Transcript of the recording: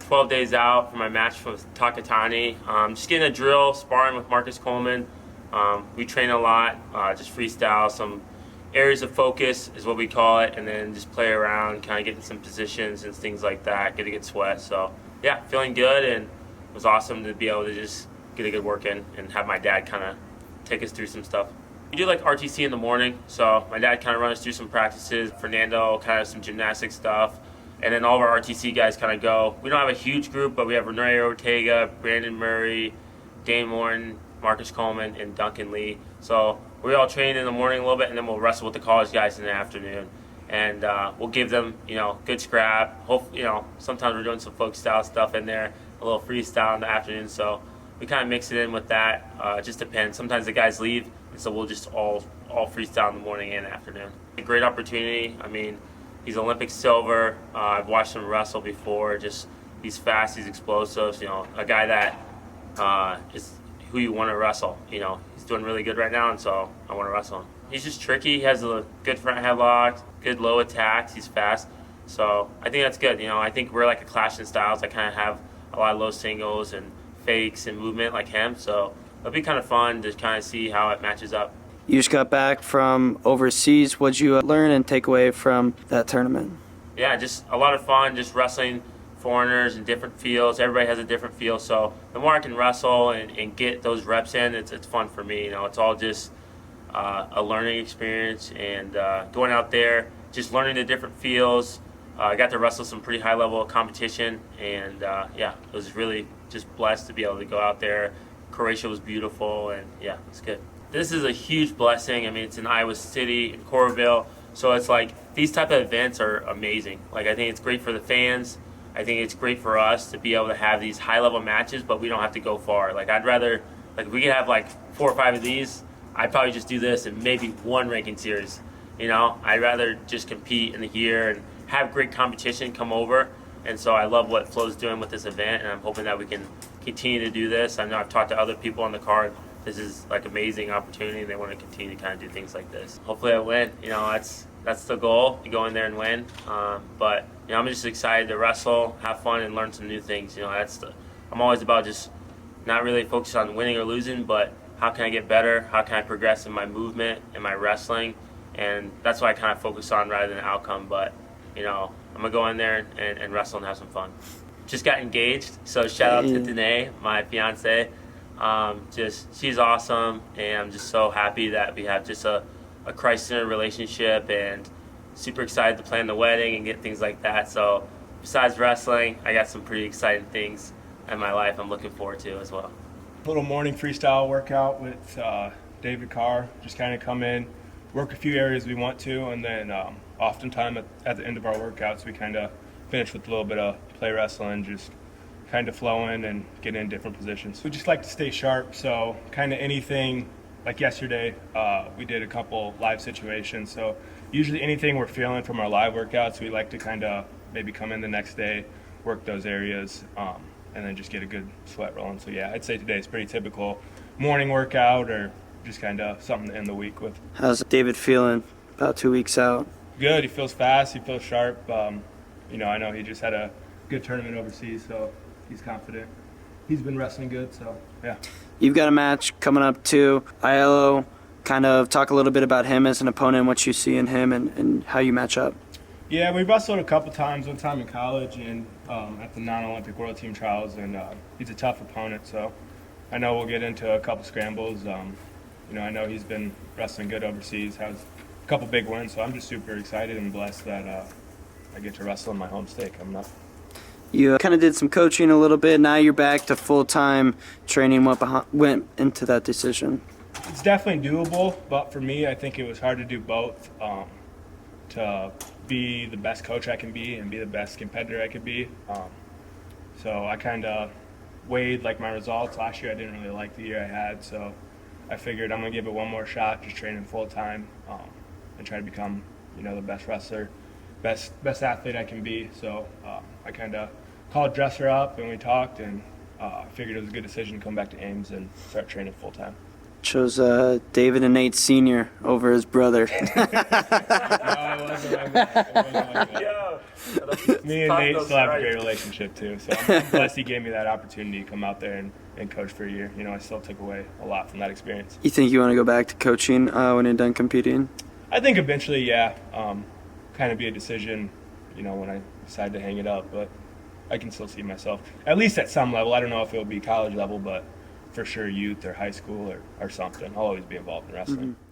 12 days out for my match with Takatani. Just getting a drill, sparring with Coleman. We train a lot, just freestyle, some areas of focus is what we call it, and then just play around, kind of get in some positions and things like that, get a good sweat. So yeah, feeling good, and it was awesome to be able to just get a good work in and have my dad kind of take us through some stuff. We do like RTC in the morning, so my dad kind of runs us through some practices, Fernando kind of some gymnastic stuff, and then all of our RTC guys kind of go. We don't have a huge group, but we have Renee Ortega, Brandon Murray, Dane Morton, Marcus Coleman, and Duncan Lee. So we all train in the morning a little bit, and then we'll wrestle with the college guys in the afternoon. And we'll give them, good scrap. Sometimes we're doing some folk style stuff in there, a little freestyle in the afternoon. So we kind of mix it in with that. It just depends. Sometimes the guys leave, and so we'll just all freestyle in the morning and afternoon. A great opportunity. I mean, he's Olympic silver. I've watched him wrestle before. Just he's fast, he's explosive. A guy that is who you want to wrestle. He's doing really good right now, and so I want to wrestle him. He's just tricky. He has a good front headlock, good low attacks. He's fast, so I think that's good. I think we're like a clash in styles. I kind of have a lot of low singles and fakes and movement like him, so it'll be kind of fun to kind of see how it matches up. You just got back from overseas. What'd you learn and take away from that tournament? Yeah, just a lot of fun, just wrestling foreigners in different fields. Everybody has a different feel, so the more I can wrestle and get those reps in, it's fun for me. It's all just a learning experience, and going out there, just learning the different fields. I got to wrestle some pretty high level competition, and it was really just blessed to be able to go out there. Croatia was beautiful, and yeah, it's good. This is a huge blessing. I mean, it's in Iowa City, in Coralville, so it's like these type of events are amazing. Like, I think it's great for the fans. I think it's great for us to be able to have these high level matches, but we don't have to go far. Like, I'd rather, if we could have 4 or 5 of these, I'd probably just do this and maybe one ranking series. I'd rather just compete in the year and have great competition come over. And so I love what Flo's doing with this event, and I'm hoping that we can continue to do this. I know I've talked to other people on the card. This is amazing opportunity, and they want to continue to kind of do things like this. Hopefully I win. That's the goal, to go in there and win. But I'm just excited to wrestle, have fun, and learn some new things. I'm always about just not really focused on winning or losing, but how can I get better? How can I progress in my movement and my wrestling? And that's what I kind of focus on rather than outcome. But I'm gonna go in there and wrestle and have some fun. Just got engaged, so shout out to Danae, my fiance. She's awesome, and I'm just so happy that we have just a Christ-centered relationship, and super excited to plan the wedding and get things like that. So besides wrestling, I got some pretty exciting things in my life I'm looking forward to as well. A little morning freestyle workout with David Carr. Just kind of come in, work a few areas we want to, and then oftentimes at the end of our workouts we kind of finish with a little bit of play wrestling, just kind of flow in and get in different positions. We just like to stay sharp, so kind of anything. Like yesterday, we did a couple live situations, so usually anything we're feeling from our live workouts, we like to kind of maybe come in the next day, work those areas, and then just get a good sweat rolling. So yeah, I'd say today is pretty typical morning workout, or just kind of something to end the week with. How's David feeling about 2 weeks out? Good. He feels fast. He feels sharp. I know he just had a good tournament overseas, so he's confident. He's been wrestling good, so yeah. You've got a match coming up too. Aiello, kind of talk a little bit about him as an opponent, what you see in him, and how you match up. Yeah, we wrestled a couple times, one time in college and at the non-Olympic World Team Trials, and he's a tough opponent, so I know we'll get into a couple scrambles. I know he's been wrestling good overseas, has a couple big wins, so I'm just super excited and blessed that I get to wrestle in my home state coming up. You kind of did some coaching a little bit. Now you're back to full-time training. What went into that decision? It's definitely doable, but for me, I think it was hard to do both. To be the best coach I can be and be the best competitor I could be. So I kind of weighed my results. Last year I didn't really like the year I had, so I figured I'm going to give it one more shot, just training full-time, and try to become the best wrestler, best athlete I can be. So I kind of called Dresser up and we talked, and I figured it was a good decision to come back to Ames and start training full-time. Chose David and Nate Sr. over his brother. No, it wasn't like that. Me and Nate still have a great relationship too, so I'm blessed he gave me that opportunity to come out there and coach for a year. You know, I still took away a lot from that experience. You think you want to go back to coaching when you're done competing? I think eventually, yeah, kind of be a decision, you know, when I decide to hang it up, but I can still see myself, at least at some level. I don't know if it'll be college level, but for sure youth or high school or something. I'll always be involved in wrestling. Mm-hmm.